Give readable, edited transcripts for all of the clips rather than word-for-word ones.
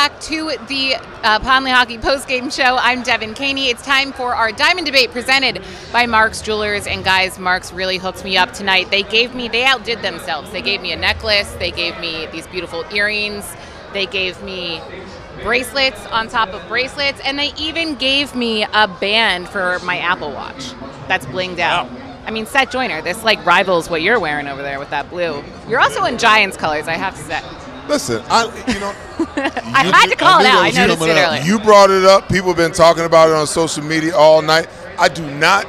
back to the Pond Lehocky Postgame Show. I'm Devan Kaney. It's time for our Diamond Debate presented by Mark's Jewelers. And guys, Mark's really hooked me up tonight. They outdid themselves. They gave me a necklace. They gave me these beautiful earrings. They gave me bracelets on top of bracelets. And they even gave me a band for my Apple Watch that's blinged out. Wow. I mean, Seth Joyner, this like rivals what you're wearing over there with that blue. You're also in Giants colors, I have to say. Listen, I had to call it out. I noticed it earlier. You brought it up. People have been talking about it on social media all night. I do not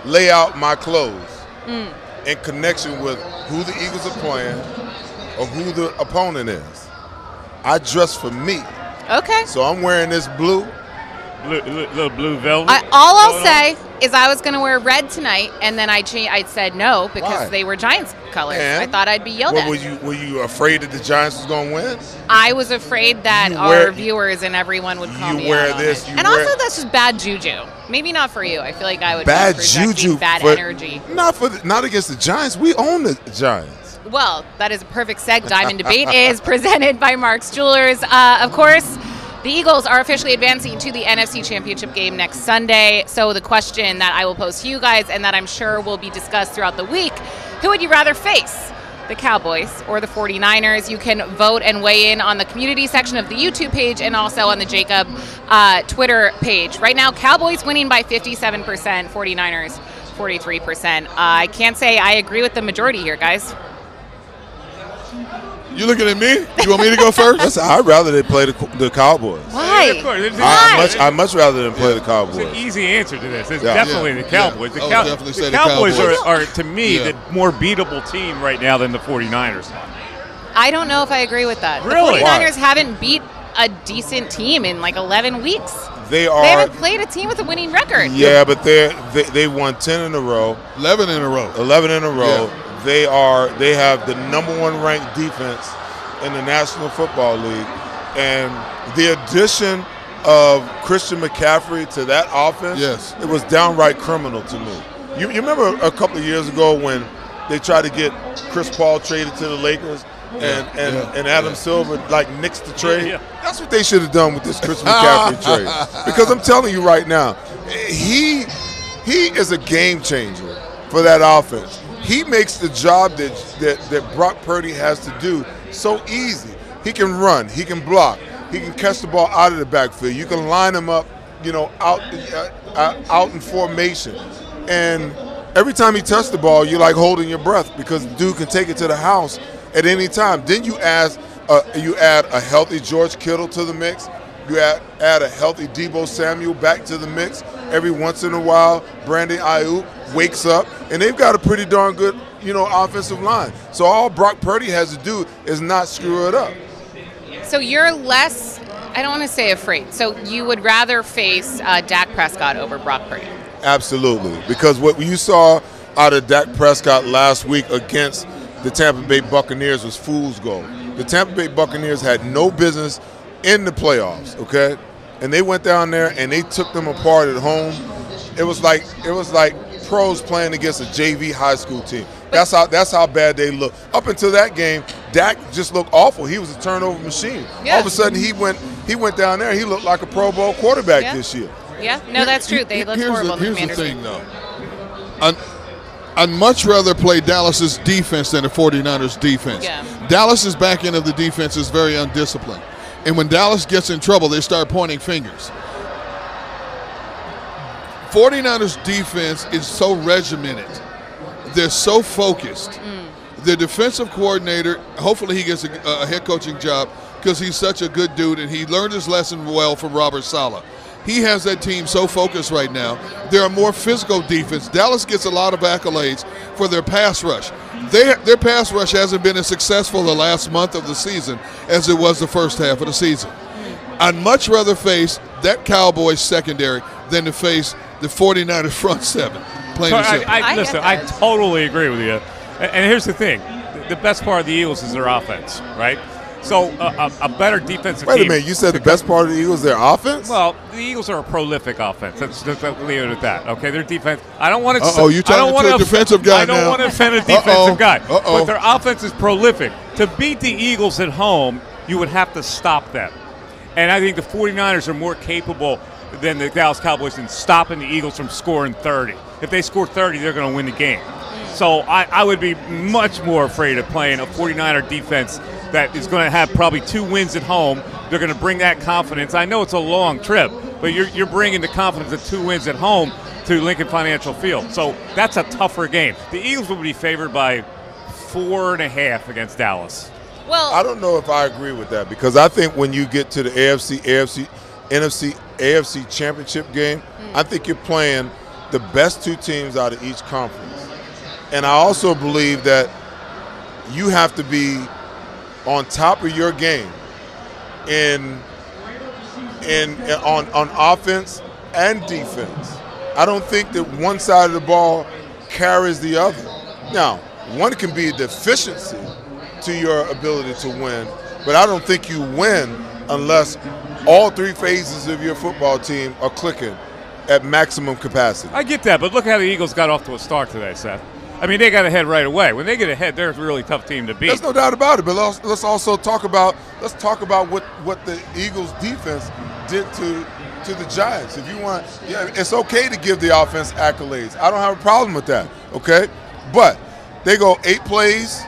lay out my clothes in connection with who the Eagles are playing or who the opponent is. I dress for me. Okay. So I'm wearing this blue. Little blue velvet. All I'll say is I was going to wear red tonight, and then I said no because they were Giants colors. And I thought I'd be yelled at. Were you afraid that the Giants was going to win? I was afraid that our viewers and everyone would call me out on it. And also, that's just bad juju. Maybe not for you. I feel like I would bad be juju, bad energy. Not against the Giants. We own the Giants. Well, that is a perfect seg. Diamond Debate is presented by Mark's Jewelers. Of course, the Eagles are officially advancing to the NFC Championship game next Sunday. So the question that I will pose to you guys, and that I'm sure will be discussed throughout the week, who would you rather face, the Cowboys or the 49ers? You can vote and weigh in on the community section of the YouTube page and also on the JAKIB Twitter page. Right now, Cowboys winning by 57%, 49ers 43%. I can't say I agree with the majority here, guys. You looking at me? You want me to go first? Listen, I'd rather they play the Cowboys. Why? I'd much rather than play the Cowboys. It's an easy answer to this. It's definitely the Cowboys. Yeah. The Cowboys are, to me, the more beatable team right now than the 49ers. I don't know if I agree with that. Really? The 49ers haven't beat a decent team in like 11 weeks. They haven't played a team with a winning record. Yeah, but they won 10 in a row. 11 in a row. 11 in a row. Yeah. They have the #1 ranked defense in the National Football League, and the addition of Christian McCaffrey to that offense, it was downright criminal to me. You remember a couple of years ago when they tried to get Chris Paul traded to the Lakers, and Adam Silver like nixed the trade? Yeah. That's what they should have done with this Christian McCaffrey trade. Because I'm telling you right now, he is a game changer for that offense. He makes the job that Brock Purdy has to do so easy. He can run, he can block, he can catch the ball out of the backfield. You can line him up, out in formation. And every time he touches the ball, you're like holding your breath because the dude can take it to the house at any time. Then you add a healthy George Kittle to the mix. You add a healthy Deebo Samuel back to the mix. Every once in a while, Brandon Ayuk wakes up, and they've got a pretty darn good, offensive line. So all Brock Purdy has to do is not screw it up. So you're less, I don't want to say afraid. So you would rather face Dak Prescott over Brock Purdy? Absolutely, because what you saw out of Dak Prescott last week against the Tampa Bay Buccaneers was fool's gold. The Tampa Bay Buccaneers had no business in the playoffs, okay? And they went down there and they took them apart at home. It was like pros playing against a JV high school team. That's how bad they look. Up until that game, Dak just looked awful. He was a turnover machine. Yeah. All of a sudden, he went down there. He looked like a Pro Bowl quarterback this year. Yeah, no, that's true. They looked horrible. Here's the thing, though. I'd much rather play Dallas's defense than the 49ers' defense. Yeah. Dallas's back end of the defense is very undisciplined. And when Dallas gets in trouble, they start pointing fingers. 49ers defense is so regimented. They're so focused. Their defensive coordinator, hopefully he gets a head coaching job because he's such a good dude and he learned his lesson well from Robert Saleh. He has that team so focused right now. They're a more physical defense. Dallas gets a lot of accolades for their pass rush. Their pass rush hasn't been as successful the last month of the season as it was the first half of the season. I'd much rather face that Cowboys secondary than to face the 49ers front seven. Listen, I totally agree with you. And here's the thing. The best part of the Eagles is their offense, right? So a better defensive team. Wait a minute, you said the best part of the Eagles is their offense? Well, the Eagles are a prolific offense. Let's leave it at that. Okay, their defense. I don't want to. You're talking to a defensive guy now. I don't want to offend a defensive guy. But their offense is prolific. To beat the Eagles at home, you would have to stop them. And I think the 49ers are more capable than the Dallas Cowboys in stopping the Eagles from scoring 30. If they score 30, they're going to win the game. So I would be much more afraid of playing a 49er defense that is going to have probably 2 wins at home. They're going to bring that confidence. I know it's a long trip, but you're bringing the confidence of 2 wins at home to Lincoln Financial Field. So that's a tougher game. The Eagles will be favored by 4.5 against Dallas. Well, I don't know if I agree with that, because I think when you get to the NFC Championship game, I think you're playing the best 2 teams out of each conference. And I also believe that you have to be on top of your game on offense and defense. I don't think that one side of the ball carries the other. Now, one can be a deficiency to your ability to win, but I don't think you win unless all 3 phases of your football team are clicking at maximum capacity. I get that, but look how the Eagles got off to a start today, Seth. I mean, they got ahead right away. When they get ahead, they're a really tough team to beat. There's no doubt about it. But let's also talk about what the Eagles defense did to the Giants. If you want, it's okay to give the offense accolades. I don't have a problem with that. Okay, but they go 8 plays,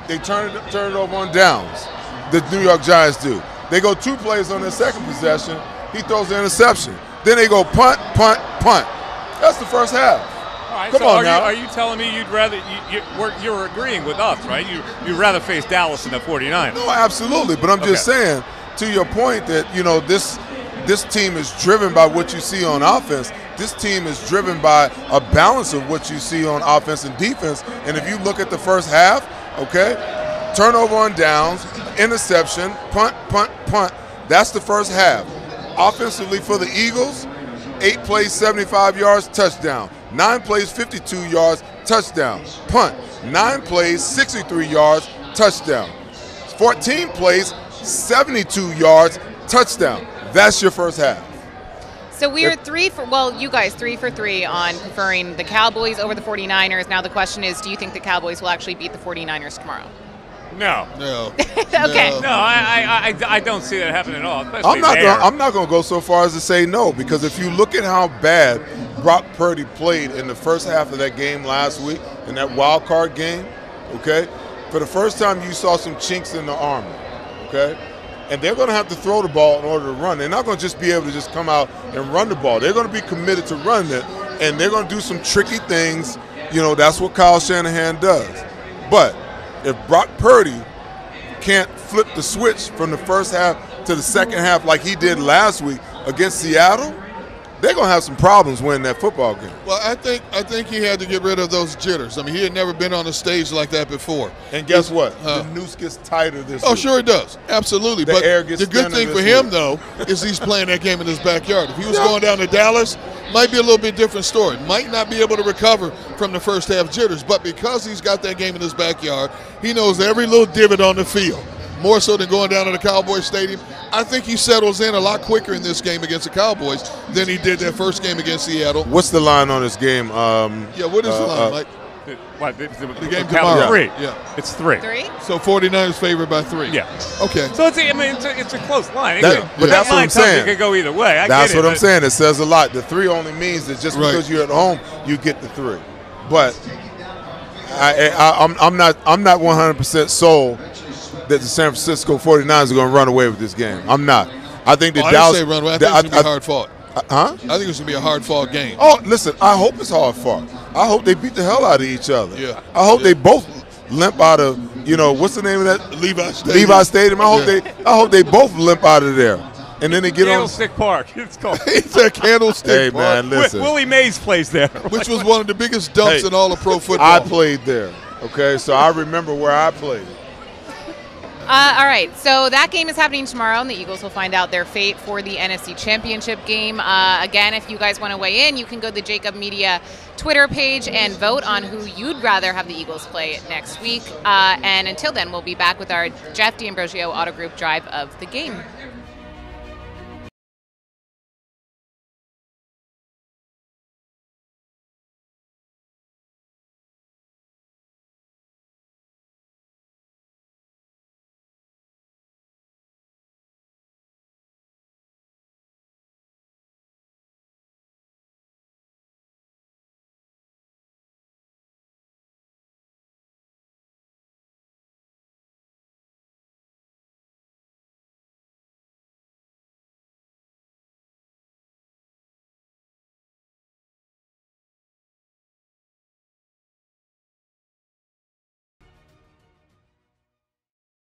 they turn it over on downs. The New York Giants do. They go 2 plays on their second possession. He throws the interception. Then they go punt, punt, punt. That's the first half. All right, Come so on now. Are you telling me you'd rather you're agreeing with us, right? You'd rather face Dallas than the 49ers? No, absolutely. But I'm just saying, to your point, that this team is driven by what you see on offense. This team is driven by a balance of what you see on offense and defense. And if you look at the first half, okay, turnover on downs, interception, punt, punt, punt. That's the first half. Offensively for the Eagles, 8 plays, 75 yards, touchdown. 9 plays, 52 yards, touchdown. Punt. 9 plays, 63 yards, touchdown. 14 plays, 72 yards, touchdown. That's your first half. So we are you guys 3 for 3 on preferring the Cowboys over the 49ers. Now the question is, do you think the Cowboys will actually beat the 49ers tomorrow? No. Okay. No, I don't see that happening at all. I'm not going to go so far as to say no, because if you look at how bad Brock Purdy played in the first half of that game last week, in that wild card game, okay, for the first time you saw some chinks in the armor, okay? And they're going to have to throw the ball in order to run. They're not going to just be able to just come out and run the ball. They're going to be committed to running it, and they're going to do some tricky things. That's what Kyle Shanahan does. But if Brock Purdy can't flip the switch from the first half to the second half like he did last week against Seattle, they're going to have some problems winning that football game. Well, I think he had to get rid of those jitters. I mean, he had never been on a stage like that before. And guess what? The noose gets tighter this week. Oh, sure it does. Absolutely. The air gets the good thing for him, though, is he's playing that game in his backyard. If he was going down to Dallas, might be a little bit different story. Might not be able to recover from the first half jitters. But because he's got that game in his backyard, he knows every little divot on the field. More so than going down to the Cowboys Stadium. I think he settles in a lot quicker in this game against the Cowboys than he did that first game against Seattle. What's the line on this game? What is the line, Mike? The game tomorrow. 3. Yeah. It's 3. 3? So 49ers favored by 3. Yeah. Okay. So it's a close line. But that's what I'm saying. It could go either way. That's what I'm saying. It says a lot. The 3 only means that just because you're at home, you get the 3. But I'm not 100% sold that the San Francisco 49ers are going to run away with this game. I'm not. I think that Dallas. I didn't say run away. I think it's going to be hard fought. I think it's going to be a hard fought game. Oh, listen, I hope it's hard fought. I hope they beat the hell out of each other. Yeah. I hope they both limp out of, what's the name of that? Levi Stadium. Levi Stadium. I hope they both limp out of there. And then they get Candlestick Park. It's called. It's a Candlestick Park. Hey, man, listen. Willie Mays plays there. Which was one of the biggest dumps in all of pro football. I played there, okay? So I remember where I played. All right, so that game is happening tomorrow, and the Eagles will find out their fate for the NFC Championship game. Again, if you guys want to weigh in, you can go to the JAKIB Media Twitter page and vote on who you'd rather have the Eagles play next week. And until then, we'll be back with our Jeff D'Ambrosio Auto Group Drive of the Game.